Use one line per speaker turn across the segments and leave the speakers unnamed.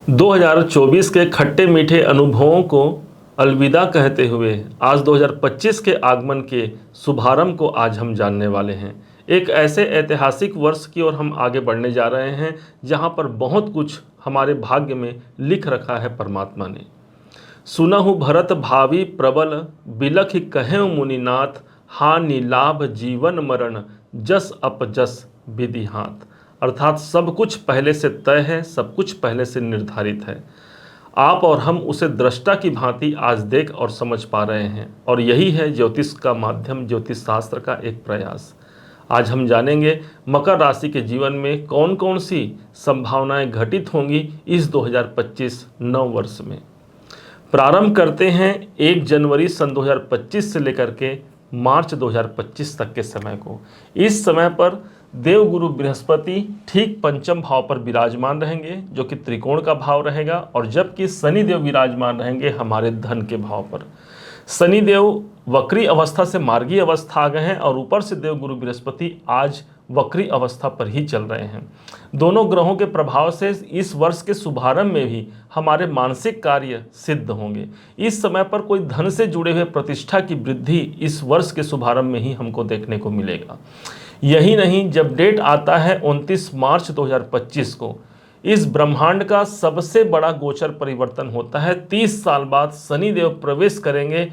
2024 के खट्टे मीठे अनुभवों को अलविदा कहते हुए आज 2025 के आगमन के शुभारंभ को आज हम जानने वाले हैं। एक ऐसे ऐतिहासिक वर्ष की ओर हम आगे बढ़ने जा रहे हैं जहां पर बहुत कुछ हमारे भाग्य में लिख रखा है परमात्मा ने। सुनहु भरत भावी प्रबल बिलख कहें मुनिनाथ, हानि लाभ जीवन मरण जस अपजस विधि हाथ। अर्थात सब कुछ पहले से तय है, सब कुछ पहले से निर्धारित है। आप और हम उसे दृष्टा की भांति आज देख और समझ पा रहे हैं, और यही है ज्योतिष का माध्यम, ज्योतिष शास्त्र का एक प्रयास। आज हम जानेंगे मकर राशि के जीवन में कौन कौन सी संभावनाएं घटित होंगी इस 2025 नव वर्ष में। प्रारंभ करते हैं 1 जनवरी सन 2025 से लेकर के मार्च 2025 तक के समय को। इस समय पर देवगुरु बृहस्पति ठीक पंचम भाव पर विराजमान रहेंगे, जो कि त्रिकोण का भाव रहेगा, और जबकि शनि देव विराजमान रहेंगे हमारे धन के भाव पर। शनि देव वक्री अवस्था से मार्गी अवस्था आ गए हैं, और ऊपर से देवगुरु बृहस्पति आज वक्री अवस्था पर ही चल रहे हैं। दोनों ग्रहों के प्रभाव से इस वर्ष के शुभारंभ में भी हमारे मानसिक कार्य सिद्ध होंगे। इस समय पर कोई धन से जुड़े हुए प्रतिष्ठा की वृद्धि इस वर्ष के शुभारंभ में ही हमको देखने को मिलेगा। यही नहीं, जब डेट आता है 29 मार्च 2025 को, इस ब्रह्मांड का सबसे बड़ा गोचर परिवर्तन होता है। 30 साल बाद शनि देव प्रवेश करेंगे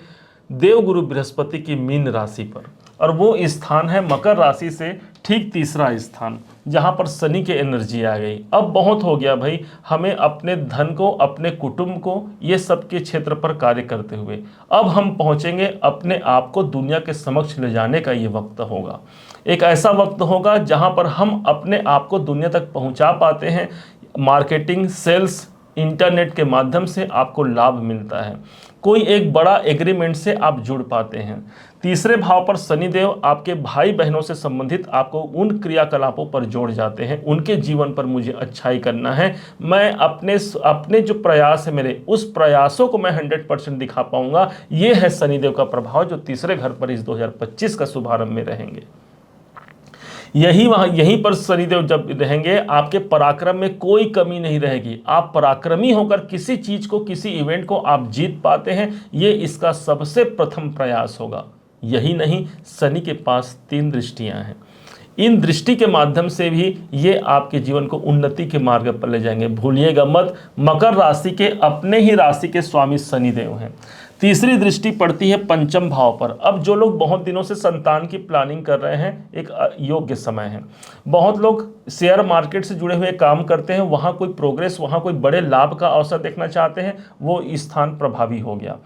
देवगुरु बृहस्पति की मीन राशि पर, और वो स्थान है मकर राशि से ठीक तीसरा स्थान, जहां पर शनि की एनर्जी आ गई। अब बहुत हो गया भाई, हमें अपने धन को, अपने कुटुंब को, ये सब के क्षेत्र पर कार्य करते हुए अब हम पहुंचेंगे अपने आप को दुनिया के समक्ष ले जाने का ये वक्त होगा। एक ऐसा वक्त होगा जहां पर हम अपने आप को दुनिया तक पहुंचा पाते हैं। मार्केटिंग, सेल्स, इंटरनेट के माध्यम से आपको लाभ मिलता है। कोई एक बड़ा एग्रीमेंट से आप जुड़ पाते हैं। तीसरे भाव पर शनिदेव आपके भाई बहनों से संबंधित आपको उन क्रियाकलापों पर जोड़ जाते हैं। उनके जीवन पर मुझे अच्छाई करना है, मैं अपने जो प्रयास है मेरे, उस प्रयासों को मैं 100% दिखा पाऊंगा। ये है शनिदेव का प्रभाव जो तीसरे घर पर इस 2025 का शुभारंभ में रहेंगे। यहीं पर शनिदेव जब रहेंगे, आपके पराक्रम में कोई कमी नहीं रहेगी। आप पराक्रमी होकर किसी चीज को, किसी इवेंट को आप जीत पाते हैं, ये इसका सबसे प्रथम प्रयास होगा। यही नहीं, शनि के पास 3 दृष्टियां हैं। इन दृष्टि के माध्यम से भी ये आपके जीवन को उन्नति के मार्ग पर ले जाएंगे। भूलिएगा मत, मकर राशि के अपने ही राशि के स्वामी शनिदेव हैं। तीसरी दृष्टि पड़ती है पंचम भाव पर। अब जो लोग बहुत दिनों से संतान की प्लानिंग कर रहे हैं, एक योग्य समय है। बहुत लोग शेयर मार्केट से जुड़े हुए काम करते हैं, वहाँ कोई प्रोग्रेस, वहाँ कोई बड़े लाभ का अवसर देखना चाहते हैं, वो स्थान प्रभावी हो गया।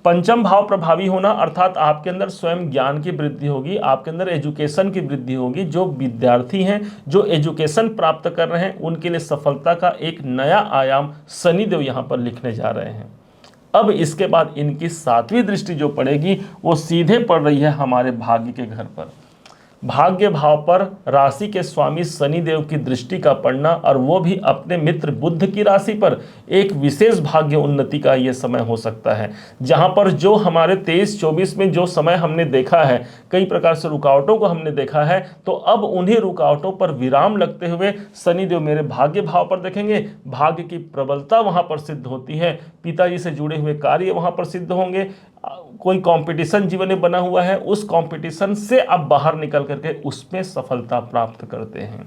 पंचम भाव प्रभावी होना अर्थात आपके अंदर स्वयं ज्ञान की वृद्धि होगी, आपके अंदर एजुकेशन की वृद्धि होगी। जो विद्यार्थी हैं, जो एजुकेशन प्राप्त कर रहे हैं, उनके लिए सफलता का एक नया आयाम शनिदेव यहाँ पर लिखने जा रहे हैं। अब इसके बाद इनकी 7वीं दृष्टि जो पड़ेगी वो सीधे पड़ रही है हमारे भाग्य के घर पर। भाग्य भाव पर राशि के स्वामी शनिदेव की दृष्टि का पड़ना, और वो भी अपने मित्र बुध की राशि पर, एक विशेष भाग्य उन्नति का ये समय हो सकता है। जहां पर जो हमारे 23-24 में जो समय हमने देखा है, कई प्रकार से रुकावटों को हमने देखा है, तो अब उन्हीं रुकावटों पर विराम लगते हुए शनिदेव मेरे भाग्य भाव पर देखेंगे। भाग्य की प्रबलता वहां पर सिद्ध होती है, पिताजी से जुड़े हुए कार्य वहां पर सिद्ध होंगे। कोई कंपटीशन जीवन में बना हुआ है, उस कंपटीशन से आप बाहर निकल करके उसमें सफलता प्राप्त करते हैं।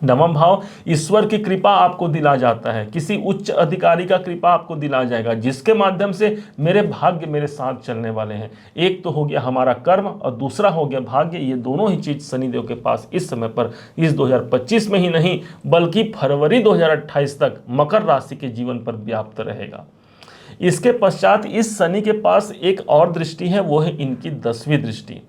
नवम भाव ईश्वर की कृपा आपको दिला जाता है, किसी उच्च अधिकारी का कृपा आपको दिला जाएगा, जिसके माध्यम से मेरे भाग्य मेरे साथ चलने वाले हैं। एक तो हो गया हमारा कर्म और दूसरा हो गया भाग्य। ये दोनों ही चीज शनिदेव के पास इस समय पर, इस 2025 में ही नहीं बल्कि फरवरी 2028 तक मकर राशि के जीवन पर व्याप्त रहेगा। इसके पश्चात इस शनि के पास एक और दृष्टि है, वो है इनकी 10वीं दृष्टि।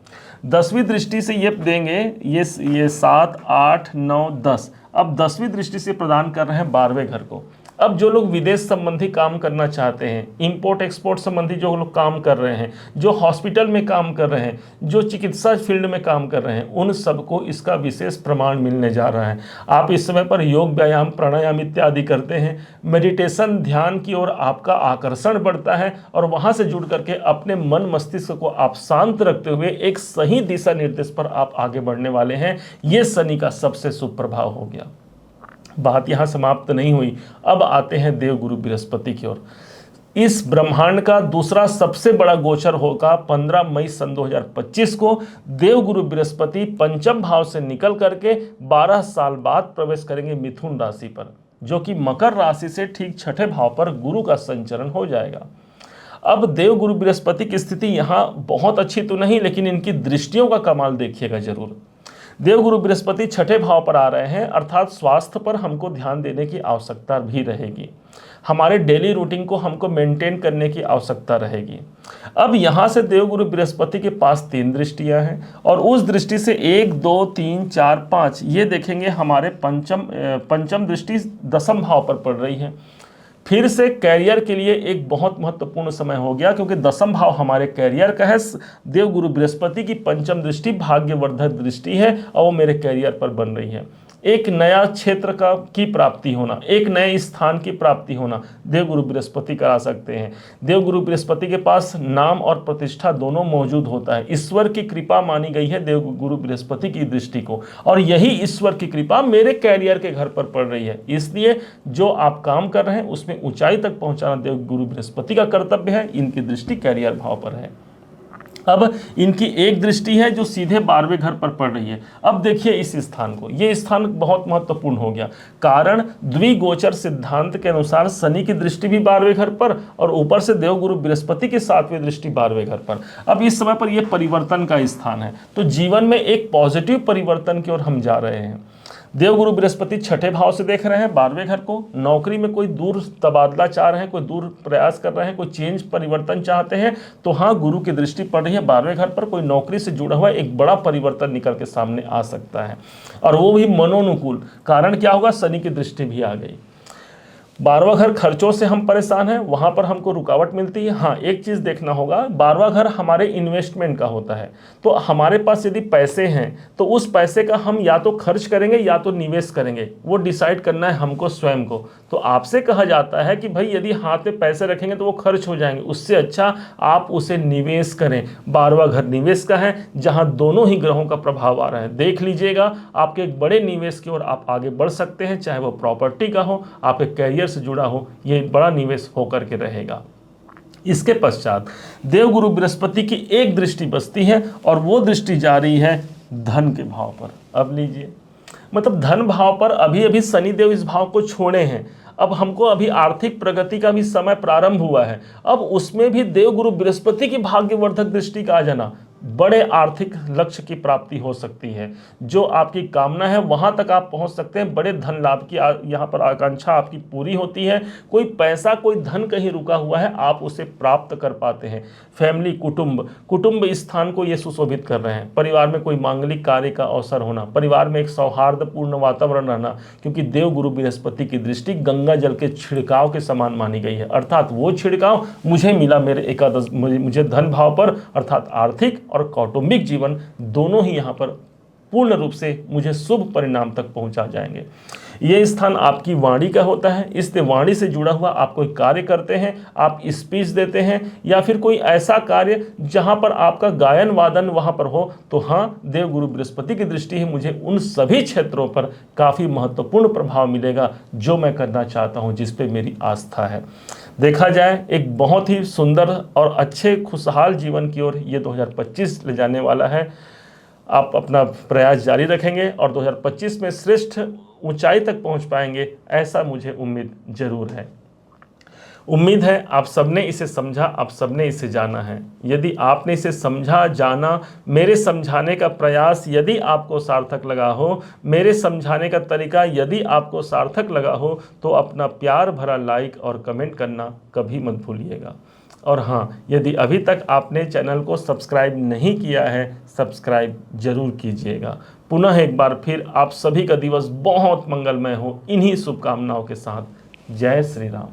10वीं दृष्टि से ये देंगे, ये 7, 8, 9, 10। अब 10वीं दृष्टि से प्रदान कर रहे हैं 12वें घर को। अब जो लोग विदेश संबंधी काम करना चाहते हैं, इंपोर्ट एक्सपोर्ट संबंधी जो लोग काम कर रहे हैं, जो हॉस्पिटल में काम कर रहे हैं, जो चिकित्सा फील्ड में काम कर रहे हैं, उन सबको इसका विशेष प्रमाण मिलने जा रहा है। आप इस समय पर योग, व्यायाम, प्राणायाम इत्यादि करते हैं, मेडिटेशन, ध्यान की ओर आपका आकर्षण बढ़ता है, और वहाँ से जुड़ करके अपने मन मस्तिष्क को आप शांत रखते हुए एक सही दिशा निर्देश पर आप आगे बढ़ने वाले हैं। ये शनि का सबसे शुभ प्रभाव हो गया। बात यहाँ समाप्त नहीं हुई, अब आते हैं देवगुरु बृहस्पति की ओर। इस ब्रह्मांड का दूसरा सबसे बड़ा गोचर होगा 15 मई सन 2025 को। देवगुरु बृहस्पति पंचम भाव से निकल करके 12 साल बाद प्रवेश करेंगे मिथुन राशि पर, जो कि मकर राशि से ठीक छठे भाव पर गुरु का संचरण हो जाएगा। अब देवगुरु बृहस्पति की स्थिति यहाँ बहुत अच्छी तो नहीं, लेकिन इनकी दृष्टियों का कमाल देखिएगा जरूर। देवगुरु बृहस्पति छठे भाव पर आ रहे हैं, अर्थात स्वास्थ्य पर हमको ध्यान देने की आवश्यकता भी रहेगी, हमारे डेली रूटीन को हमको मेंटेन करने की आवश्यकता रहेगी। अब यहाँ से देवगुरु बृहस्पति के पास 3 दृष्टियां हैं, और उस दृष्टि से 1 2 3 4 5 ये देखेंगे हमारे पंचम दृष्टि 10वें भाव पर पड़ रही है। फिर से कैरियर के लिए एक बहुत महत्वपूर्ण समय हो गया, क्योंकि 10वां भाव हमारे कैरियर का है। देवगुरु बृहस्पति की पंचम दृष्टि भाग्यवर्धक दृष्टि है, और वो मेरे कैरियर पर बन रही है। एक नया क्षेत्र की प्राप्ति होना, एक नए स्थान की प्राप्ति होना देवगुरु बृहस्पति करा सकते हैं। देवगुरु बृहस्पति के पास नाम और प्रतिष्ठा दोनों मौजूद होता है। ईश्वर की कृपा मानी गई है देवगुरु बृहस्पति की दृष्टि को, और यही ईश्वर की कृपा मेरे कैरियर के घर पर पड़ रही है। इसलिए जो आप काम कर रहे हैं उसमें ऊंचाई तक पहुंचाना देवगुरु बृहस्पति का कर्तव्य है। इनकी दृष्टि कैरियर भाव पर है। अब इनकी एक दृष्टि है जो सीधे 12वें घर पर पड़ रही है। अब देखिए इस स्थान को, ये स्थान बहुत महत्वपूर्ण हो गया, कारण द्विगोचर सिद्धांत के अनुसार शनि की दृष्टि भी 12वें घर पर, और ऊपर से देवगुरु बृहस्पति की 7वीं दृष्टि 12वें घर पर। अब इस समय पर यह परिवर्तन का स्थान है, तो जीवन में एक पॉजिटिव परिवर्तन की ओर हम जा रहे हैं। देवगुरु बृहस्पति छठे भाव से देख रहे हैं 12वें घर को। नौकरी में कोई दूर तबादला चाह रहे हैं, कोई दूर प्रयास कर रहे हैं, कोई चेंज परिवर्तन चाहते हैं, तो हाँ गुरु की दृष्टि पड़ रही है 12वें घर पर। कोई नौकरी से जुड़ा हुआ एक बड़ा परिवर्तन निकल के सामने आ सकता है, और वो भी मनोनुकूल। कारण क्या होगा, शनि की दृष्टि भी आ गई। 12वां घर खर्चों से हम परेशान हैं, वहां पर हमको रुकावट मिलती है। हाँ एक चीज देखना होगा, 12वां घर हमारे इन्वेस्टमेंट का होता है, तो हमारे पास यदि पैसे हैं तो उस पैसे का हम या तो खर्च करेंगे या तो निवेश करेंगे, वो डिसाइड करना है हमको स्वयं को। तो आपसे कहा जाता है कि भाई यदि हाथ में पैसे रखेंगे तो वो खर्च हो जाएंगे, उससे अच्छा आप उसे निवेश करें। 12वां घर निवेश का है, जहां दोनों ही ग्रहों का प्रभाव आ रहा है। देख लीजिएगा, आपके एक बड़े निवेश की ओर आप आगे बढ़ सकते हैं, चाहे वो प्रॉपर्टी का हो, आपके कैरियर से जुड़ा हो, ये बड़ा निवेश होकर के रहेगा। इसके पश्चात देवगुरु बृहस्पति की एक दृष्टि बचती है, और वो दृष्टि जा रही है धन के भाव पर। अब लीजिए, मतलब धन भाव पर अभी अभी शनिदेव इस भाव को छोड़े हैं। अब हमको अभी आर्थिक प्रगति का भी समय प्रारंभ हुआ है। अब उसमें भी देवगुरु बृहस्पति की भाग्यवर्धक दृष्टि का आ जाना, बड़े आर्थिक लक्ष्य की प्राप्ति हो सकती है। जो आपकी कामना है वहां तक आप पहुंच सकते हैं। बड़े धन लाभ की यहाँ पर आकांक्षा आपकी पूरी होती है। कोई पैसा, कोई धन कहीं रुका हुआ है, आप उसे प्राप्त कर पाते हैं। फैमिली, कुटुंब स्थान को ये सुशोभित कर रहे हैं। परिवार में कोई मांगलिक कार्य का अवसर होना, परिवार में एक सौहार्दपूर्ण वातावरण रहना, क्योंकि देवगुरु बृहस्पति की दृष्टि गंगा जल के छिड़काव के समान मानी गई है। अर्थात वो छिड़काव मुझे मिला मेरे एकादश, मुझे धन भाव पर, अर्थात आर्थिक और कौटुंबिक जीवन दोनों ही यहाँ पर पूर्ण रूप से मुझे शुभ परिणाम तक पहुंचा जाएंगे। ये स्थान आपकी वाणी का होता है, इसलिए वाणी से जुड़ा हुआ आप कोई कार्य करते हैं, आप स्पीच देते हैं, या फिर कोई ऐसा कार्य जहां पर आपका गायन वादन वहां पर हो, तो हाँ देवगुरु बृहस्पति की दृष्टि है, मुझे उन सभी क्षेत्रों पर काफ़ी महत्वपूर्ण प्रभाव मिलेगा जो मैं करना चाहता हूँ, जिस पे मेरी आस्था है। देखा जाए एक बहुत ही सुंदर और अच्छे खुशहाल जीवन की ओर ये 2025 ले जाने वाला है। आप अपना प्रयास जारी रखेंगे और 2025 में श्रेष्ठ ऊंचाई तक पहुंच पाएंगे, ऐसा मुझे उम्मीद जरूर है। उम्मीद है आप सबने इसे समझा, आप सबने इसे जाना है। यदि आपने इसे समझा, जाना, मेरे समझाने का प्रयास यदि आपको सार्थक लगा हो, मेरे समझाने का तरीका यदि आपको सार्थक लगा हो, तो अपना प्यार भरा लाइक और कमेंट करना कभी मत भूलिएगा। और हाँ, यदि अभी तक आपने चैनल को सब्सक्राइब नहीं किया है, सब्सक्राइब जरूर कीजिएगा। पुनः एक बार फिर आप सभी का दिवस बहुत मंगलमय हो, इन्हीं शुभकामनाओं के साथ। जय श्री राम।